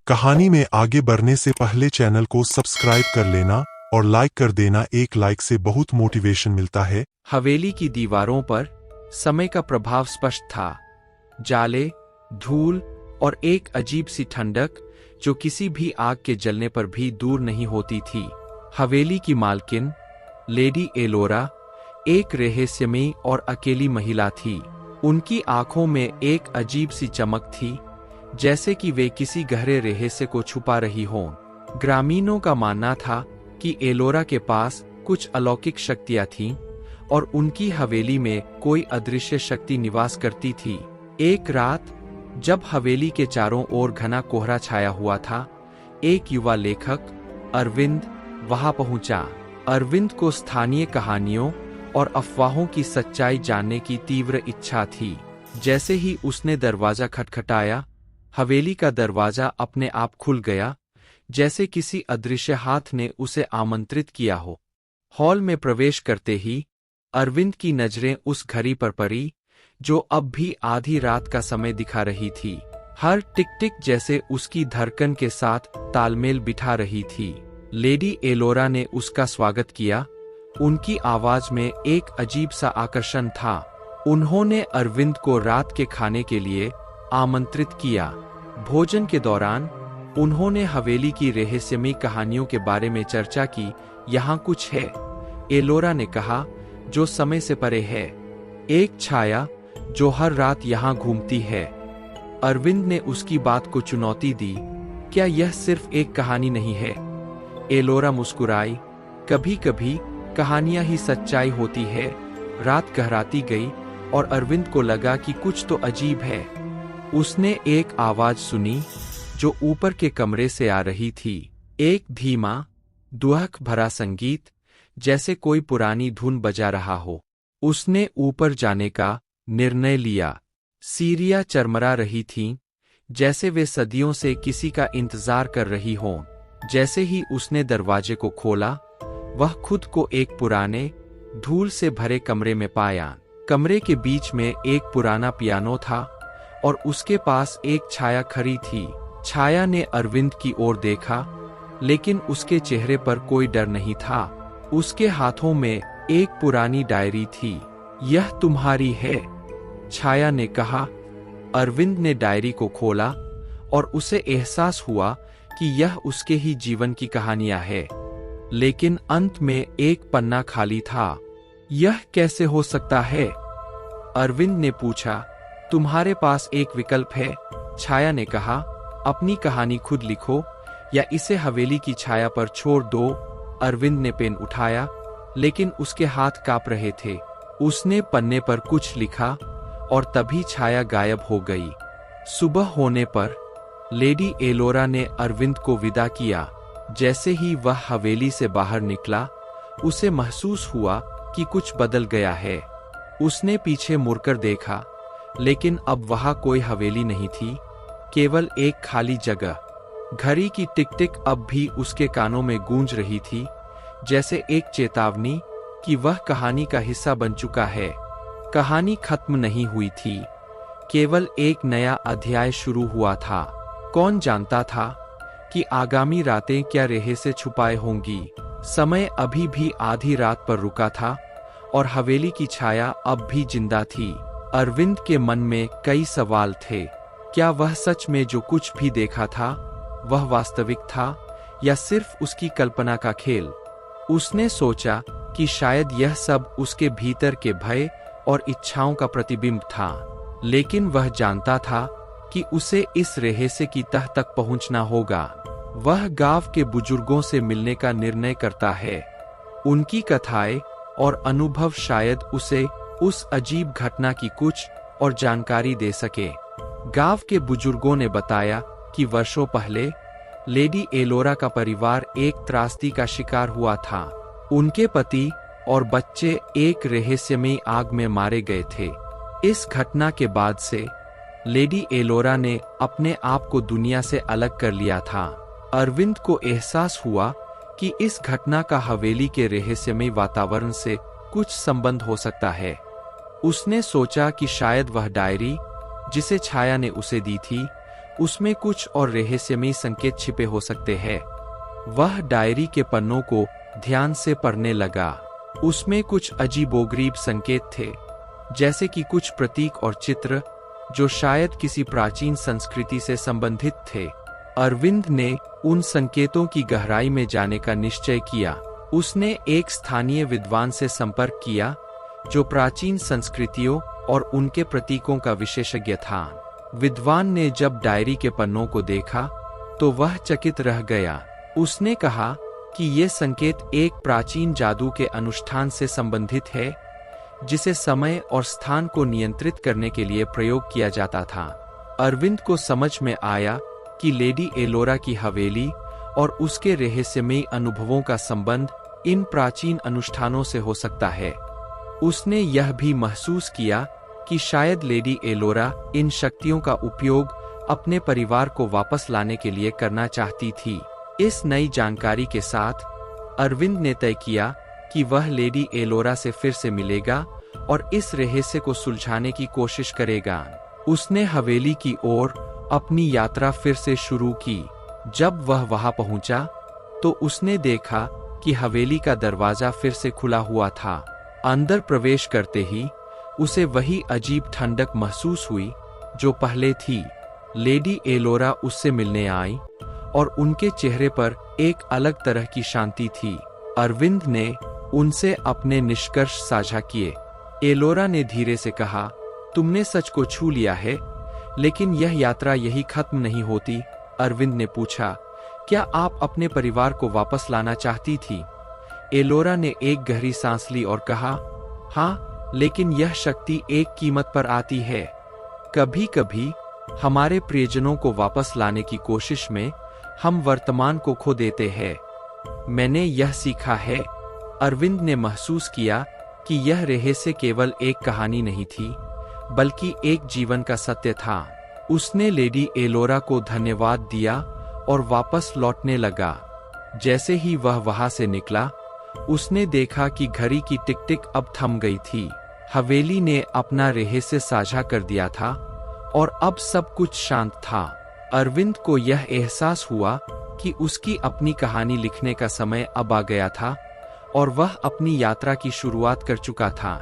कहानी में आगे बढ़ने से पहले चैनल को सब्सक्राइब कर लेना और लाइक कर देना। एक लाइक से बहुत मोटिवेशन मिलता है। हवेली की दीवारों पर समय का प्रभाव स्पष्ट था। जाले, धूल और एक अजीब सी ठंडक जो किसी भी आग के जलने पर भी दूर नहीं होती थी। हवेली की मालकिन लेडी एलोरा एक रहस्यमयी और अकेली महिला थी। उनकी आंखों में एक अजीब सी चमक थी, जैसे कि वे किसी गहरे रहस्य को छुपा रही हों। ग्रामीणों का मानना था कि एलोरा के पास कुछ अलौकिक शक्तियां थीं और उनकी हवेली में कोई अदृश्य शक्ति निवास करती थी। एक रात जब हवेली के चारों ओर घना कोहरा छाया हुआ था, एक युवा लेखक अरविंद वहां पहुंचा। अरविंद को स्थानीय कहानियों और अफवाहों की सच्चाई जानने की तीव्र इच्छा थी। जैसे ही उसने दरवाजा खटखटाया, हवेली का दरवाजा अपने आप खुल गया, जैसे किसी अदृश्य हाथ ने उसे आमंत्रित किया हो। हॉल में प्रवेश करते ही अरविंद की नजरें उस घड़ी पर पड़ी, जो अब भी आधी रात का समय दिखा रही थी। हर टिक टिक जैसे उसकी धड़कन के साथ तालमेल बिठा रही थी। लेडी एलोरा ने उसका स्वागत किया। उनकी आवाज में एक अजीब सा आकर्षण था। उन्होंने अरविंद को रात के खाने के लिए आमंत्रित किया। भोजन के दौरान उन्होंने हवेली की रहस्यमयी कहानियों के बारे में चर्चा की। यहाँ कुछ है, एलोरा ने कहा, जो समय से परे है। एक छाया जो हर रात यहाँ घूमती है। अरविंद ने उसकी बात को चुनौती दी। क्या यह सिर्फ एक कहानी नहीं है? एलोरा मुस्कुराई। कभी कभी कहानियां ही सच्चाई होती है। रात गहराती गई और अरविंद को लगा कि कुछ तो अजीब है। उसने एक आवाज सुनी जो ऊपर के कमरे से आ रही थी। एक धीमा, दुहक भरा संगीत, जैसे कोई पुरानी धुन बजा रहा हो। उसने ऊपर जाने का निर्णय लिया। सीढ़ियां चरमरा रही थीं, जैसे वे सदियों से किसी का इंतजार कर रही हों। जैसे ही उसने दरवाजे को खोला, वह खुद को एक पुराने, धूल से भरे कमरे में पाया। कमरे के बीच में एक पुराना पियानो था और उसके पास एक छाया खड़ी थी। छाया ने अरविंद की ओर देखा, लेकिन उसके चेहरे पर कोई डर नहीं था। उसके हाथों में एक पुरानी डायरी थी। यह तुम्हारी है? छाया ने कहा। अरविंद ने डायरी को खोला और उसे एहसास हुआ कि यह उसके ही जीवन की कहानियां है। लेकिन अंत में एक पन्ना खाली था। यह कैसे हो सकता है? अरविंद ने पूछा। तुम्हारे पास एक विकल्प है, छाया ने कहा। अपनी कहानी खुद लिखो या इसे हवेली की छाया पर छोड़ दो। अरविंद ने पेन उठाया, लेकिन उसके हाथ कांप रहे थे। उसने पन्ने पर कुछ लिखा और तभी छाया गायब हो गई। सुबह होने पर लेडी एलोरा ने अरविंद को विदा किया। जैसे ही वह हवेली से बाहर निकला, उसे महसूस हुआ कि कुछ बदल गया है। उसने पीछे मुड़कर देखा, लेकिन अब वहां कोई हवेली नहीं थी, केवल एक खाली जगह। घड़ी की टिक टिक अब भी उसके कानों में गूंज रही थी, जैसे एक चेतावनी कि वह कहानी का हिस्सा बन चुका है। कहानी खत्म नहीं हुई थी, केवल एक नया अध्याय शुरू हुआ था। कौन जानता था कि आगामी रातें क्या रहस्य छुपाए होंगी। समय अभी भी आधी रात पर रुका था और हवेली की छाया अब भी जिंदा थी। अरविंद के मन में कई सवाल थे। क्या वह सच में जो कुछ भी देखा था, वह वास्तविक था या सिर्फ उसकी कल्पना का खेल? उसने सोचा कि शायद यह सब उसके भीतर के भय और इच्छाओं का प्रतिबिंब था। लेकिन वह जानता था कि उसे इस रहस्य की तह तक पहुंचना होगा। वह गांव के बुजुर्गों से मिलने का निर्णय करता है। उनकी कथाएं और अनुभव शायद उसे उस अजीब घटना की कुछ और जानकारी दे सके। गांव के बुजुर्गों ने बताया कि वर्षों पहले लेडी एलोरा का परिवार एक त्रासदी का शिकार हुआ था। उनके पति और बच्चे एक रहस्यमयी आग में मारे गए थे। इस घटना के बाद से लेडी एलोरा ने अपने आप को दुनिया से अलग कर लिया था। अरविंद को एहसास हुआ कि इस घटना का हवेली के रहस्यमयी वातावरण से कुछ संबंध हो सकता है। उसने सोचा कि शायद वह डायरी, जिसे छाया ने उसे दी थी, उसमें कुछ और रहस्यमयी संकेत छिपे हो सकते हैं। वह डायरी के पन्नों को ध्यान से पढ़ने लगा। उसमें कुछ अजीबोगरीब संकेत थे, जैसे कि कुछ प्रतीक और चित्र जो शायद किसी प्राचीन संस्कृति से संबंधित थे। अरविंद ने उन संकेतों की गहराई में जाने का निश्चय किया। उसने एक स्थानीय विद्वान से संपर्क किया जो प्राचीन संस्कृतियों और उनके प्रतीकों का विशेषज्ञ था। विद्वान ने जब डायरी के पन्नों को देखा तो वह चकित रह गया। उसने कहा कि ये संकेत एक प्राचीन जादू के अनुष्ठान से संबंधित है जिसे समय और स्थान को नियंत्रित करने के लिए प्रयोग किया जाता था। अरविंद को समझ में आया कि लेडी एलोरा की हवेली और उसके रहस्यमयी अनुभवों का संबंध इन प्राचीन अनुष्ठानों से हो सकता है। उसने यह भी महसूस किया कि शायद लेडी एलोरा इन शक्तियों का उपयोग अपने परिवार को वापस लाने के लिए करना चाहती थी। इस नई जानकारी के साथ अरविंद ने तय किया कि वह लेडी एलोरा से फिर से मिलेगा और इस रहस्य को सुलझाने की कोशिश करेगा। उसने हवेली की ओर अपनी यात्रा फिर से शुरू की। जब वह वहां पहुंचा तो उसने देखा कि हवेली का दरवाजा फिर से खुला हुआ था। अंदर प्रवेश करते ही उसे वही अजीब ठंडक महसूस हुई जो पहले थी। लेडी एलोरा उससे मिलने आई और उनके चेहरे पर एक अलग तरह की शांति थी। अरविंद ने उनसे अपने निष्कर्ष साझा किए। एलोरा ने धीरे से कहा, तुमने सच को छू लिया है, लेकिन यह यात्रा यही खत्म नहीं होती। अरविंद ने पूछा, क्या आप अपने परिवार को वापस लाना चाहती थी? एलोरा ने एक गहरी सांस ली और कहा, हाँ, लेकिन यह शक्ति एक कीमत पर आती है। कभी कभी हमारे प्रियजनों को वापस लाने की कोशिश में हम वर्तमान को खो देते हैं। मैंने यह सीखा है। अरविंद ने महसूस किया कि यह रहस्य केवल एक कहानी नहीं थी, बल्कि एक जीवन का सत्य था। उसने लेडी एलोरा को धन्यवाद दिया और वापस लौटने लगा। जैसे ही वह वहां से निकला, उसने देखा कि घड़ी की टिक टिक अब थम गई थी। हवेली ने अपना रहस्य साझा कर दिया था और अब सब कुछ शांत था। अरविंद को यह एहसास हुआ कि उसकी अपनी कहानी लिखने का समय अब आ गया था और वह अपनी यात्रा की शुरुआत कर चुका था।